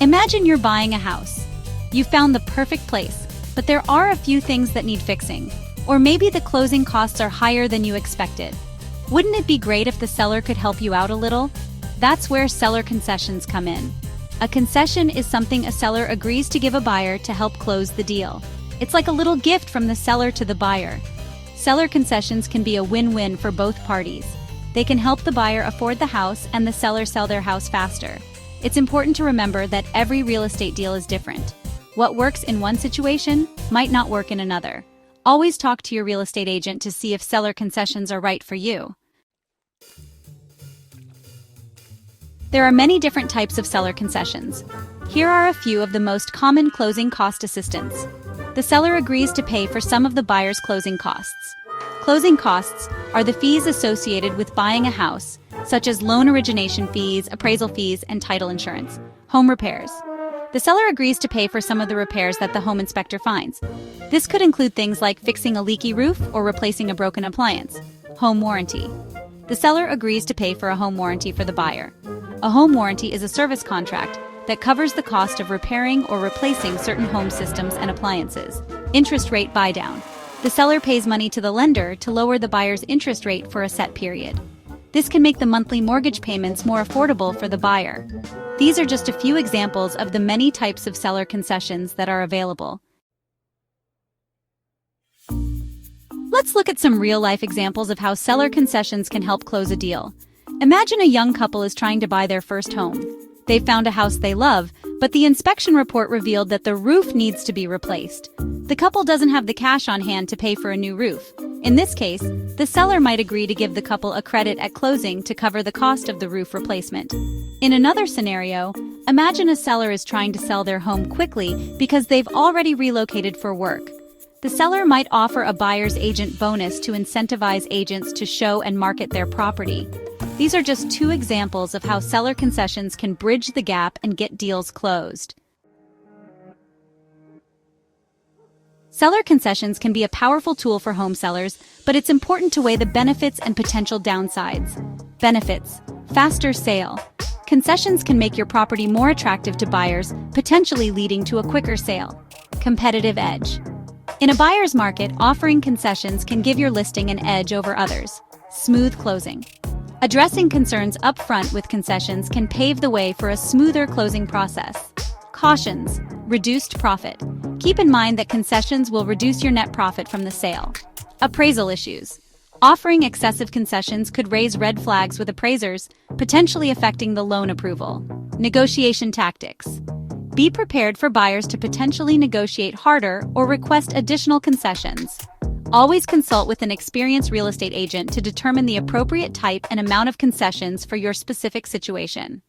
Imagine you're buying a house. You found the perfect place, but there are a few things that need fixing. Or maybe the closing costs are higher than you expected. Wouldn't it be great if the seller could help you out a little? That's where seller concessions come in. A concession is something a seller agrees to give a buyer to help close the deal. It's like a little gift from the seller to the buyer. Seller concessions can be a win-win for both parties. They can help the buyer afford the house and the seller sell their house faster. It's important to remember that every real estate deal is different. What works in one situation might not work in another. Always talk to your real estate agent to see if seller concessions are right for you. There are many different types of seller concessions. Here are a few of the most common closing cost assistance. The seller agrees to pay for some of the buyer's closing costs. Closing costs are the fees associated with buying a house, such as loan origination fees, appraisal fees, and title insurance. Home repairs. The seller agrees to pay for some of the repairs that the home inspector finds. This could include things like fixing a leaky roof or replacing a broken appliance. Home warranty. The seller agrees to pay for a home warranty for the buyer. A home warranty is a service contract that covers the cost of repairing or replacing certain home systems and appliances. Interest rate buy-down. The seller pays money to the lender to lower the buyer's interest rate for a set period. This can make the monthly mortgage payments more affordable for the buyer. These are just a few examples of the many types of seller concessions that are available. Let's look at some real-life examples of how seller concessions can help close a deal. Imagine a young couple is trying to buy their first home. They've found a house they love, but the inspection report revealed that the roof needs to be replaced. The couple doesn't have the cash on hand to pay for a new roof. In this case, the seller might agree to give the couple a credit at closing to cover the cost of the roof replacement. In another scenario, imagine a seller is trying to sell their home quickly because they've already relocated for work. The seller might offer a buyer's agent bonus to incentivize agents to show and market their property. These are just two examples of how seller concessions can bridge the gap and get deals closed. Seller concessions can be a powerful tool for home sellers, but it's important to weigh the benefits and potential downsides. Benefits: faster sale. Concessions can make your property more attractive to buyers, potentially leading to a quicker sale. Competitive edge. In a buyer's market, offering concessions can give your listing an edge over others. Smooth closing. Addressing concerns up front with concessions can pave the way for a smoother closing process. Cautions: reduced profit. Keep in mind that concessions will reduce your net profit from the sale. Appraisal issues. Offering excessive concessions could raise red flags with appraisers, potentially affecting the loan approval. Negotiation tactics. Be prepared for buyers to potentially negotiate harder or request additional concessions. Always consult with an experienced real estate agent to determine the appropriate type and amount of concessions for your specific situation.